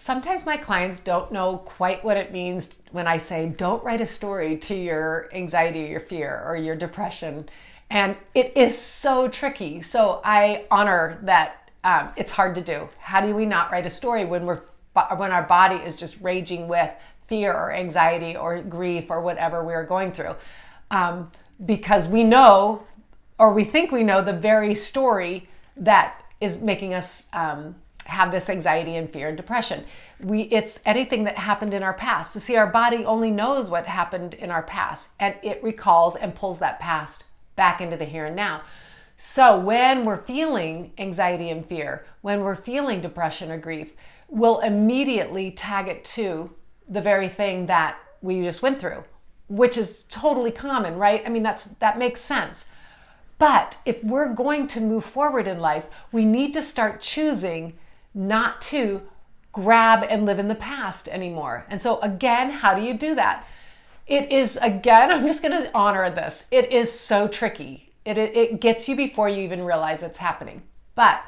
sometimes my clients don't know quite what it means when I say, don't write a story to your anxiety, your fear, or your depression. And it is so tricky. So I honor that it's hard to do. How do we not write a story when our body is just raging with fear or anxiety or grief or whatever we're going through? Because we know, or we think we know, the very story that is making us have this anxiety and fear and depression. It's anything that happened in our past. See, our body only knows what happened in our past, and it recalls and pulls that past back into the here and now. So when we're feeling anxiety and fear, when we're feeling depression or grief, we'll immediately tag it to the very thing that we just went through, which is totally common, right? I mean, that makes sense. But if we're going to move forward in life, we need to start choosing not to grab and live in the past anymore. And so again, how do you do that? It is, again, I'm just going to honor this. It is so tricky. It gets you before you even realize it's happening. But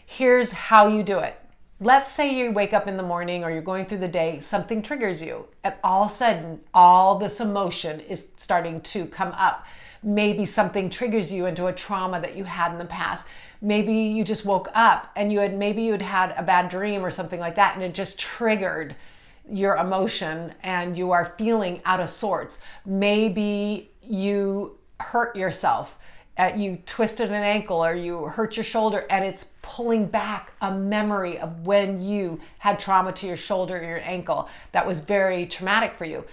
here's how you do it. Let's say you wake up in the morning or you're going through the day, something triggers you, and all of a sudden, all this emotion is starting to come up. Maybe something triggers you into a trauma that you had in the past. Maybe you just woke up and maybe you had a bad dream or something like that, and it just triggered your emotion and you are feeling out of sorts. Maybe you hurt yourself. You twisted an ankle or you hurt your shoulder, and it's pulling back a memory of when you had trauma to your shoulder or your ankle that was very traumatic for you.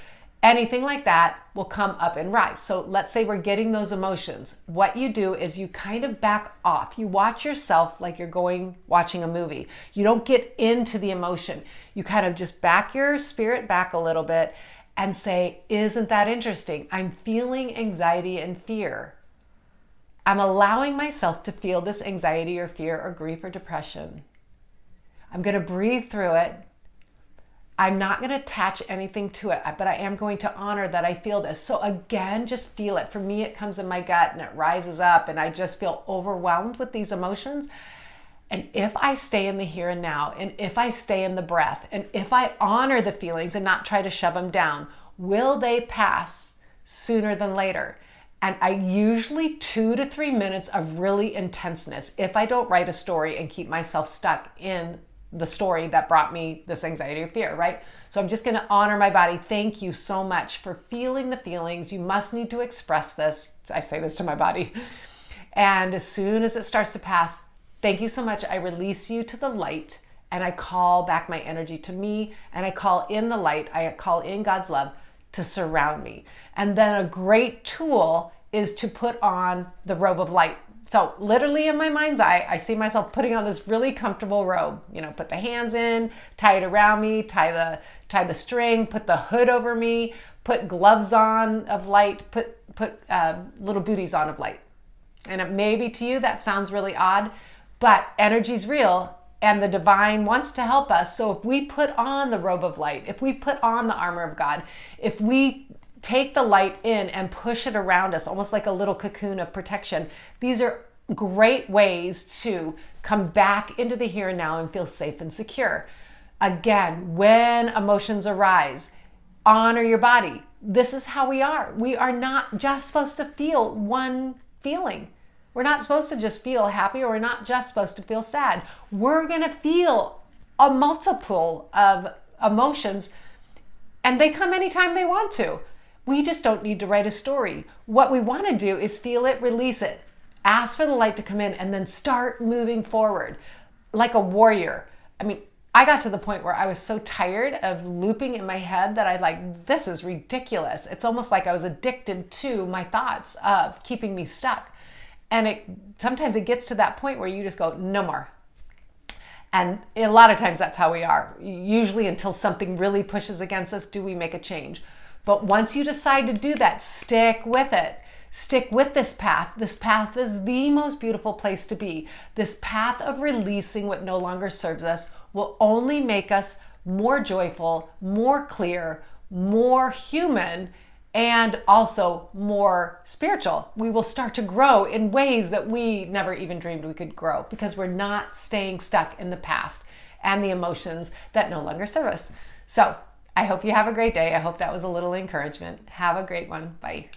Anything like that will come up and rise. So let's say we're getting those emotions. What you do is you kind of back off. You watch yourself like you're watching a movie. You don't get into the emotion. You kind of just back your spirit back a little bit and say, isn't that interesting? I'm feeling anxiety and fear. I'm allowing myself to feel this anxiety or fear or grief or depression. I'm going to breathe through it. I'm not going to attach anything to it, but I am going to honor that I feel this. So again, just feel it. For me, it comes in my gut and it rises up, and I just feel overwhelmed with these emotions. And if I stay in the here and now, and if I stay in the breath, and if I honor the feelings and not try to shove them down, will they pass sooner than later? And I usually 2 to 3 minutes of really intenseness if I don't write a story and keep myself stuck in the story that brought me this anxiety or fear, right? So I'm just going to honor my body. Thank you so much for feeling the feelings. You must need to express this. I say this to my body. And as soon as it starts to pass, thank you so much. I release you to the light, and I call back my energy to me, and I call in the light. I call in God's love to surround me. And then a great tool is to put on the robe of light. So literally in my mind's eye, I see myself putting on this really comfortable robe. Put the hands in, tie it around me, tie the string, put the hood over me, put gloves on of light, put little booties on of light. And it maybe to you that sounds really odd, but energy's real, and the divine wants to help us. So if we put on the robe of light, if we put on the armor of God, if we take the light in and push it around us, almost like a little cocoon of protection, these are great ways to come back into the here and now and feel safe and secure. Again, when emotions arise, honor your body. This is how we are. We are not just supposed to feel one feeling. We're not supposed to just feel happy, or we're not just supposed to feel sad. We're going to feel a multiple of emotions, and they come anytime they want to. We just don't need to write a story. What we want to do is feel it, release it, ask for the light to come in, and then start moving forward like a warrior. I mean, I got to the point where I was so tired of looping in my head that this is ridiculous. It's almost like I was addicted to my thoughts of keeping me stuck. And sometimes it gets to that point where you just go, no more. And a lot of times that's how we are. Usually until something really pushes against us, do we make a change. But once you decide to do that, stick with it. Stick with this path. This path is the most beautiful place to be. This path of releasing what no longer serves us will only make us more joyful, more clear, more human, and also more spiritual. We will start to grow in ways that we never even dreamed we could grow, because we're not staying stuck in the past. and the emotions that no longer serve us. So I hope you have a great day. I hope that was a little encouragement. Have a great one. Bye.